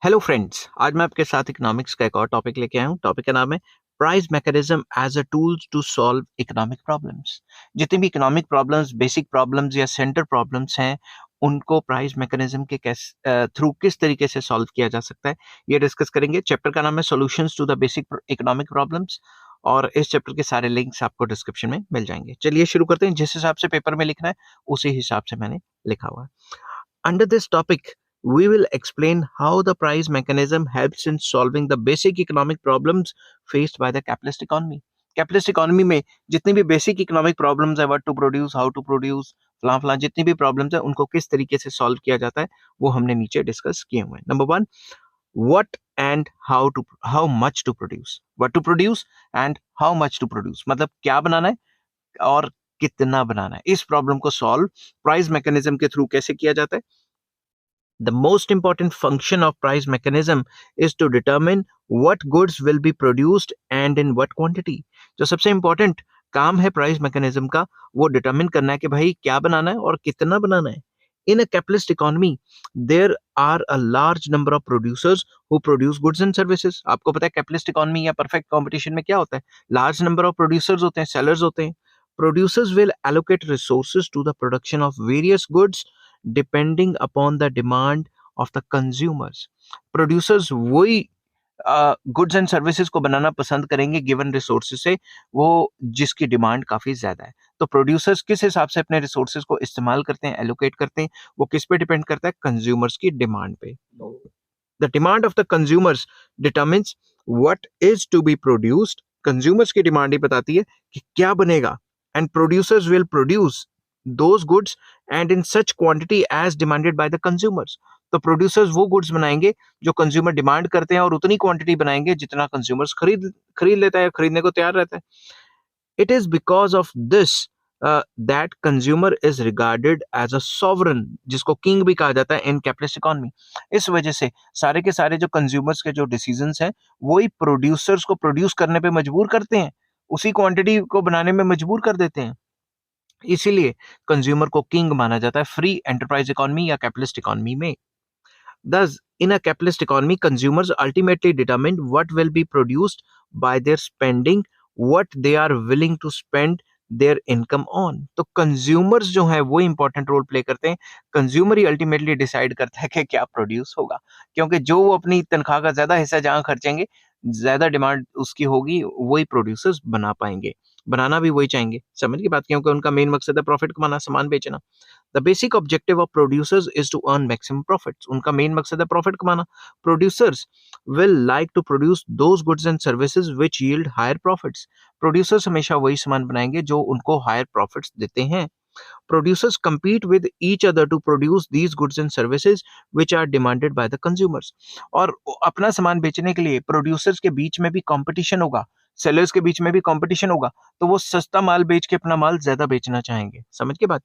Hello friends, आज मैं आपके साथ इकोनॉमिक्स का एक और टॉपिक लेके आया हूँ। टॉपिक का नाम है price mechanism as a tools to solve economic problems. जितनी भी इकोनॉमिक प्रॉब्लम्स, बेसिक प्रॉब्लम्स या सेंटर प्रॉब्लम्स हैं, उनको प्राइस मैकेनिज्म के थ्रू किस तरीके से सॉल्व किया जा सकता है, ये डिस्कस करेंगे। चैप्टर का नाम है solutions to the basic economic problems और इस चैप्टर के सारे लिंक्स आपको डिस्क्रिप्शन में मिल जाएंगे। चलिए शुरू करते हैं। जिस हिसाब से पेपर में लिखना है उसी हिसाब से मैंने लिखा हुआ है। Under this topic, we will explain how the price mechanism helps in solving the basic economic problems faced by the capitalist economy. Capitalist economy में जितनी भी बेसिक इकोनॉमिक प्रॉब्लम्स है, what to produce, how to produce, फलां फलां, जितनी भी problems है उनको किस तरीके से सॉल्व किया जाता है वो हमने नीचे डिस्कस किए हुए हैं। Number one, what and how much to produce. What to produce and how much to produce, मतलब क्या बनाना है और कितना बनाना है। इस प्रॉब्लम को सॉल्व प्राइस मैकेनिज्म के थ्रू कैसे किया जाता है। The most important function of price mechanism is to determine what goods will be produced and in what quantity. जो सबसे important काम है प्राइस मैकेनिज्म का, वो डिटरमिन करना है कि भाई क्या बनाना है और कितना बनाना है। In a capitalist economy, there are a large number of producers who produce goods and services. आपको पता है कैपिटलिस्ट इकोनॉमी या परफेक्ट कंपटीशन में क्या होता है? लार्ज नंबर ऑफ प्रोड्यूसर्स होते हैं, सेलर्स होते हैं। Producers will allocate resources to the production of various goods depending upon the demand of the consumers. Producers वही गुड्स एंड सर्विसेज को बनाना पसंद करेंगे गिवन रिसोर्सेज से, वो जिसकी डिमांड काफी ज्यादा है। तो प्रोड्यूसर्स किस हिसाब से अपने रिसोर्सेज को इस्तेमाल करते हैं, एलोकेट करते हैं, वो किस पे डिपेंड करता है? कंज्यूमर्स की डिमांड पे। The demand of the consumers determines what is to be produced. Consumers की डिमांड ही बताती है कि क्या बनेगा, and producers will produce those goods and in such quantity as demanded by the consumers. तो प्रोड्यूसर्स वो गुड्स बनाएंगे जो कंज्यूमर डिमांड करते हैं और उतनी क्वांटिटी बनाएंगे जितना कंज्यूमर्स खरीद लेता है, खरीदने को तैयार रहता है। It is because of this that consumer is regarded as a sovereign, जिसको किंग भी कहा जाता है इन कैपिटलिस्ट इकोनॉमी। इस वजह से सारे के सारे जो कंज्यूमर्स के जो डिसीजंस हैं वही प्रोड्यूसर्स को प्रोड्यूस करने पे मजबूर करते हैं, उसी क्वांटिटी को बनाने में मजबूर कर देते हैं। इसीलिए कंज्यूमर को किंग माना जाता है फ्री एंटरप्राइज इकोनॉमी या कैपिटलिस्ट इकोनॉमी में। Thus, in a capitalist economy, consumers ultimately determine what will be produced by their spending what they are willing to spend their income on. तो consumers जो है वो important role play करते हैं। Consumer ही ultimately decide करता है कि क्या प्रोड्यूस होगा, क्योंकि जो वो अपनी तनख्वाह का ज्यादा हिस्सा जहां खर्चेंगे, ज्यादा डिमांड उसकी होगी, वही प्रोड्यूसर्स बना पाएंगे, बनाना भी वही चाहेंगे। समझ की बात, क्योंकि उनका मेन मकसद है प्रॉफिट कमाना, सामान बेचना। The basic objective of producers is to earn maximum profits. उनका मेन मकसद है प्रॉफिट कमाना। Producers will like to produce those goods and services which yield higher profits. Producers हमेशा वही सामान बनाएंगे जो उनको हायर प्रॉफिट्स देते हैं। Producers compete with each other to produce these goods and services which are demanded by the consumers. और अपना सामान बेचने के लिए प्रोड्यूसर्स के बीच में भी कंपटीशन होगा, सेलर्स के बीच में भी कंपटीशन होगा, तो वो सस्ता माल बेच के अपना माल ज्यादा बेचना चाहेंगे। समझ के बात।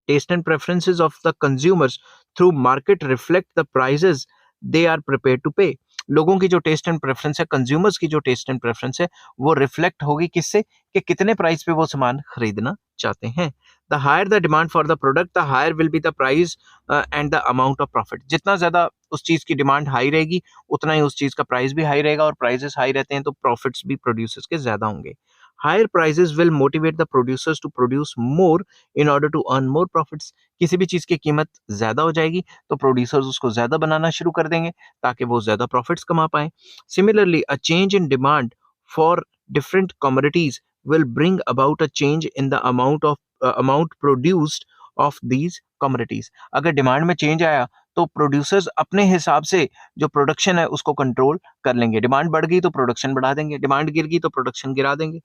Taste and preferences of the consumers through market reflect the prices they are prepared to pay. लोगों की जो टेस्ट एंड प्रेफरेंस है, कंज्यूमर्स की जो टेस्ट एंड प्रेफरेंस है, वो रिफ्लेक्ट होगी किससे? कि कितने प्राइस पे वो सामान खरीदना चाहते हैं। The higher the demand for the product, the higher will be the price and the amount of profit. जितना ज्यादा उस चीज की डिमांड हाई रहेगी, उतना ही उस चीज का प्राइस भी हाई रहेगा, और प्राइसेस हाई रहते हैं तो प्रॉफिट्स भी प्रोड्यूसर्स के ज्यादा होंगे। Higher prices will motivate the producers to produce more in order to earn more profits. किसी भी चीज की कीमत ज्यादा हो जाएगी तो प्रोड्यूसर्स उसको ज्यादा बनाना शुरू कर देंगे ताकि वो ज्यादा प्रॉफिट्स कमा पाए। Similarly, a change in demand for different commodities will bring about a change in the amount produced of these commodities. अगर डिमांड में चेंज आया तो प्रोड्यूसर्स अपने हिसाब से जो प्रोडक्शन है उसको कंट्रोल कर लेंगे। डिमांड बढ़ गई तो प्रोडक्शन बढ़ा देंगे, डिमांड गिर गई तो प्रोडक्शन गिरा देंगे।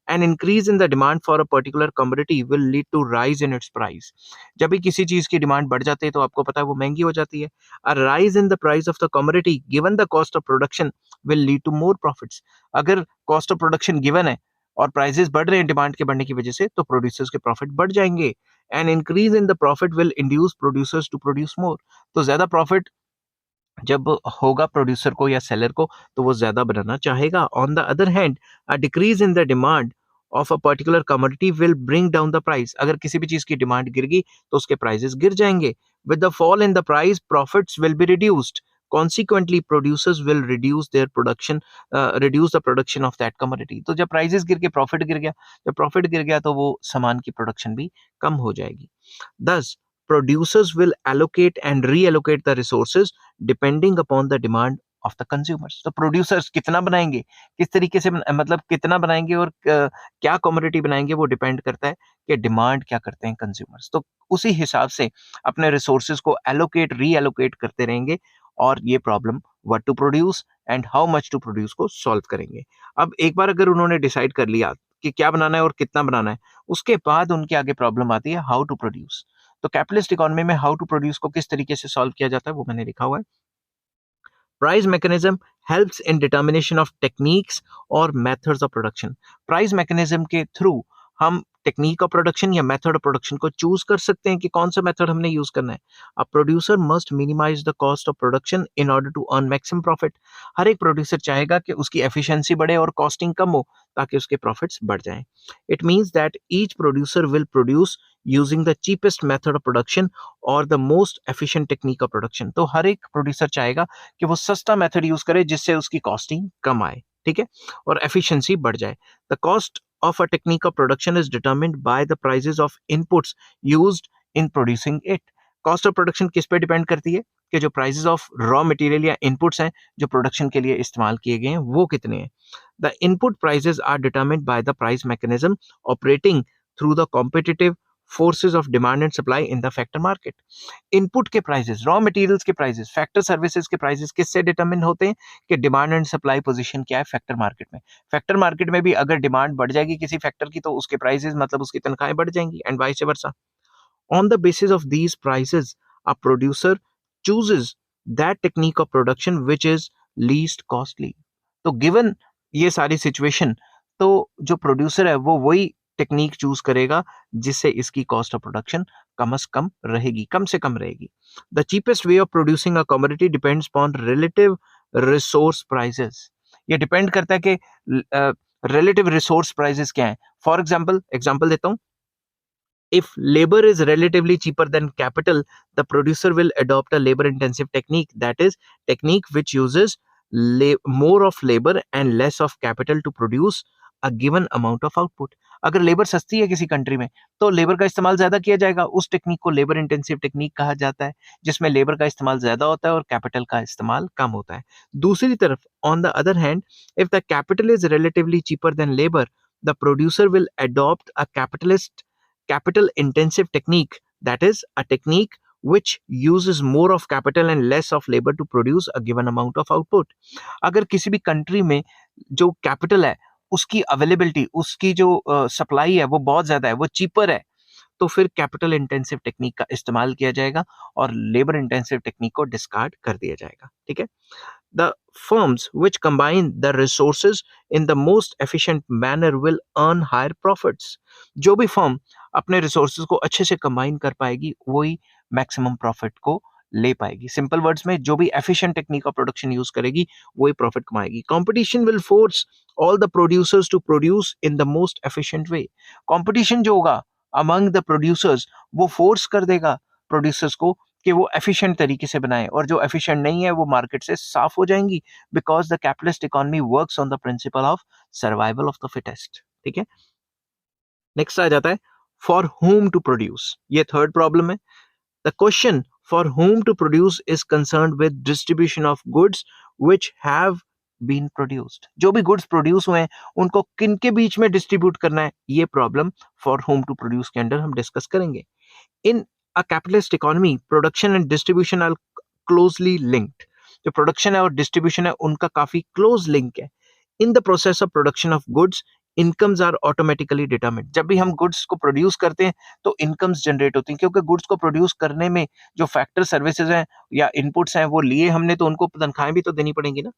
An increase in the demand for a particular commodity will lead to rise in its price. जब भी किसी चीज की डिमांड बढ़ जाती है तो आपको पता है वो महंगी हो जाती है। A rise in the price of the commodity given the cost of production will lead to more profits. अगर cost of production given है और प्राइसेस बढ़ रहे हैं डिमांड के बढ़ने की वजह से, तो प्रोड्यूसर्स के प्रॉफिट बढ़ जाएंगे। An increase in the profit will induce producers to produce more. तो ज्यादा प्रॉफिट जब होगा प्रोड्यूसर को या सेलर को तो वो ज्यादा बनाना चाहेगा। On the other hand, a decrease in the demand of a particular commodity will bring down the price. अगर किसी भी चीज की डिमांड गिर गई तो उसके प्राइसेस गिर जाएंगे। With the fall in the price, profits will be reduced. Consequently, producers will reduce the production of that commodity. तो जब prices गिर के profit गिर गया, जब profit गिर गया तो वो सामान की production भी कम हो जाएगी. Thus, producers will allocate and reallocate the resources depending upon the demand of the consumers. तो producers कितना बनाएंगे, किस तरीके से मतलब कितना बनाएंगे और क्या commodity बनाएंगे, वो depend करता है कि demand क्या करते हैं consumers. तो उसी हिसाब से अपने resources को allocate, reallocate करते रहेंगे और ये problem what to produce and how much to produce को सॉल्व करेंगे. अब एक बार अगर उन्होंने डिसाइड कर लिया कि क्या बनाना है और कितना बनाना है, उसके बाद उनके आगे प्रॉब्लम आती है हाउ टू प्रोड्यूस. तो कैपिटलिस्ट इकोनॉमी में हाउ टू प्रोड्यूस को किस तरीके से सॉल्व किया जाता है वो मैंने लिखा हुआ है. Price mechanism helps in determination of techniques or methods of production. Price mechanism के थ्रू हम टेक्निक ऑफ प्रोडक्शन या मेथड ऑफ प्रोडक्शन को चूज कर सकते हैं कि कौन सा मेथड हमने यूज करना है. A producer must minimise the cost of production in order to earn maximum profit. हर एक प्रोड्यूसर चाहेगा कि उसकी एफिशिएंसी बढ़े और कॉस्टिंग कम हो ताकि उसके प्रॉफिट्स बढ़ जाएं. It means that each producer will produce using the cheapest method of production और the most efficient technique of production. तो हर एक प्रोड्यूसर चाहेगा कि वो सस्ता मेथड यूज करे जिससे उसकी कॉस्टिंग कम आए, ठीक है, और एफिशिएंसी बढ़ जाए. The cost of a technique of production is determined by the prices of inputs used in producing it. Cost of production किस पे डिपेंड करती है कि जो prices of raw material या inputs हैं जो production के लिए इस्तेमाल किए गए हैं वो कितने हैं. The input prices are determined by the price mechanism operating through the competitive forces of demand and supply in the factor market. Input के प्राइसेस, रॉ मटेरियल्स के प्राइसेस, फैक्टर सर्विसेज के प्राइसेस किससे डिटरमिन होते हैं कि demand and supply position क्या है factor market में. फैक्टर मार्केट में भी अगर डिमांड बढ़ जाएगी किसी फैक्टर की तो उसके प्राइसेस मतलब उसकी तनख्वाहें बढ़ जाएंगी and vice versa. On the basis of these prices, a producer chooses that technique of production which is least costly. तो गिवन ये सारी सिचुएशन, तो जो प्रोड्यूसर है वो वही टेक्निक चूज करेगा जिससे इसकी कॉस्ट ऑफ प्रोडक्शन कम से कम रहेगी, कम से कम रहेगी. The cheapest way of producing a commodity depends upon relative resource prices. ये डिपेंड करता है कि रिलेटिव रिसोर्स प्राइसेस क्या है. फॉर एग्जांपल देता हूं. If labor is relatively cheaper than capital, the producer will adopt a labor intensive technique, that is technique which uses more of labor and less of capital to produce a given amount of output. अगर labour सस्ती है किसी country में तो labour का इस्तेमाल ज्यादा किया जाएगा. उस टेक्निक को लेबर इंटेंसिव टेक्निक कहा जाता है जिसमें लेबर का इस्तेमाल ज्यादा होता है और कैपिटल का इस्तेमाल कम होता है. दूसरी तरफ on the other hand, if the capital is relatively cheaper than labour, the producer will adopt a capital intensive technique, that is a technique which uses more of capital and less of labor to produce a given amount of output. अगर किसी भी country में जो capital है उसकी availability, उसकी जो supply है वो बहुत ज्यादा है, वो चीपर है, तो फिर कैपिटल इंटेंसिव टेक्निक का इस्तेमाल किया जाएगा और लेबर इंटेंसिव टेक्निक को डिस्कार्ड कर दिया जाएगा. ठीक है. The firms which combine the resources in the most efficient manner will earn higher profits. जो भी फर्म अपने रिसोर्सेज को अच्छे से कंबाइन कर पाएगी वही मैक्सिमम प्रॉफिट को ले पाएगी. सिंपल वर्ड्स में जो भी efficient technique of production use करेगी वही प्रॉफिट कमाएगी. Competition will force all the producers to produce in the most efficient way. Competition जो होगा अमंग द प्रोड्यूसर्स वो फोर्स कर देगा प्रोड्यूसर्स को कि वो एफिशिएंट तरीके से बनाएं, और जो एफिशिएंट नहीं है वो मार्केट से साफ हो जाएंगी because the capitalist economy works on the principle of survival of the fittest. ठीक है. नेक्स्ट आ जाता है फॉर whom टू प्रोड्यूस. ये थर्ड प्रॉब्लम है. The question for whom to produce is concerned with distribution of goods which have been produced. जो भी goods produce हुए हैं उनको किन के बीच में डिस्ट्रीब्यूट करना है, ये problem for whom to produce के अंदर हम डिस्कस करेंगे. In a capitalist economy production and distribution are closely linked. जो प्रोडक्शन है और डिस्ट्रीब्यूशन है उनका काफी क्लोज लिंक है. In the process of production of goods incomes are automatically determined. जब भी हम गुड्स को प्रोड्यूस करते हैं तो इनकम्स जनरेट होती हैं, क्योंकि गुड्स को प्रोड्यूस करने में जो फैक्टर सर्विसेज हैं या इनपुट्स हैं वो लिए हमने तो उनको तनख्वाहें भी तो देनी पड़ेंगी ना.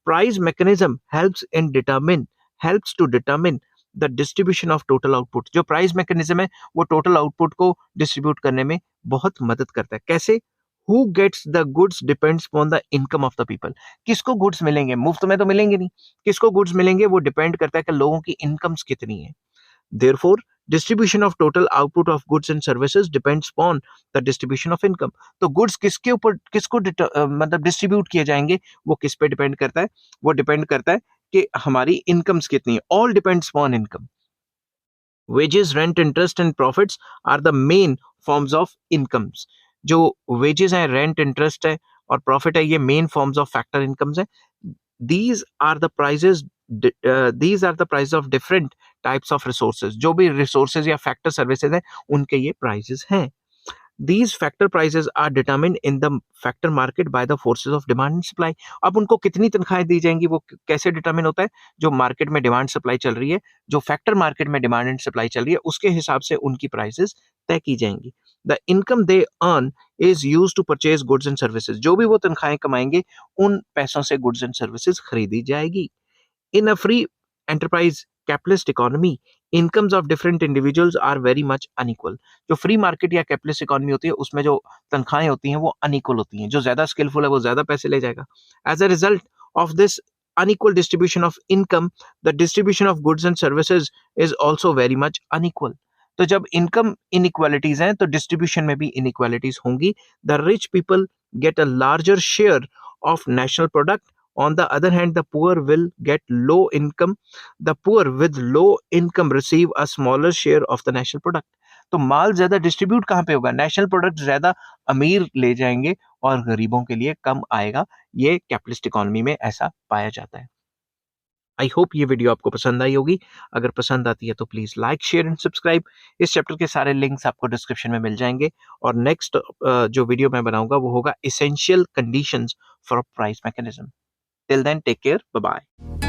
Price mechanism helps to determine the distribution of total output. जो प्राइस मैकेनिज्म है वो टोटल आउटपुट को डिस्ट्रीब्यूट करने में बहुत मदद करता है. कैसे? Who gets the goods depends upon the income of the people. किसको गुड्स मिलेंगे? मुफ्त में तो मिलेंगे नहीं. किसको गुड्स मिलेंगे वो डिपेंड करता है कि लोगों की इनकम्स कितनी है. Therefore, distribution of total output of goods and services depends upon the distribution of income. तो गुड्स किसके ऊपर किसको मतलब डिस्ट्रीब्यूट किए जाएंगे, वो किस पे डिपेंड करता है, वो डिपेंड करता है कि हमारी इनकम्स कितनी है। All depends upon income. Wages, rent, interest and profits are the main forms of incomes. जो वेजेस है, रेंट, इंटरेस्ट है और प्रॉफिट है, ये main forms of factor incomes है। these are the prices these are the prices of different types of resources। जो भी resources या factor services हैं, उनके ये prices हैं। These factor prices are determined in the factor market by the forces of demand and supply। अब उनको कितनी तनख्वाहें दी जाएंगी वो कैसे डिटरमिन होता है? जो मार्केट में डिमांड सप्लाई चल रही है, जो फैक्टर मार्केट में डिमांड एंड सप्लाई चल रही है, उसके हिसाब से उनकी प्राइसेस तय की जाएंगी। The income they earn is used to purchase goods and services. जो भी वो तनख्वाहें कमाएंगे, उन पैसों से गुड्स एंड सर्विसेज खरीदी जाएगी। In a free enterprise capitalist economy, incomes of different individuals are very much unequal। जो फ्री मार्केट या कैपिटलिस्ट इकोनॉमी होती है, उसमें जो तनख्वाहें होती हैं वो अनइक्वल होती हैं। जो ज्यादा स्किलफुल है वो ज्यादा पैसे ले जाएगा। As a result of this unequal distribution of income, the distribution of goods and services is also very much unequal। तो जब इनकम इनइक्वालिटीज हैं तो डिस्ट्रीब्यूशन में भी इनइक्वालिटीज होंगी। The rich people get a larger share of national product. On the other hand, the poor will get low income. The poor with low income receive a smaller share of the national product। तो माल ज्यादा distribute कहाँ पे होगा? National product ज्यादा अमीर ले जाएंगे और गरीबों के लिए कम आएगा। ये कैपिटलिस्ट इकोनॉमी में ऐसा पाया जाता है। आई होप ये वीडियो आपको पसंद आई होगी। अगर पसंद आती है तो please like, share and subscribe. इस चैप्टर के सारे लिंक्स आपको डिस्क्रिप्शन में मिल जाएंगे। और नेक्स्ट जो वीडियो मैं बनाऊंगा वो होगा essential conditions for price mechanism. Till then, take care. Bye bye.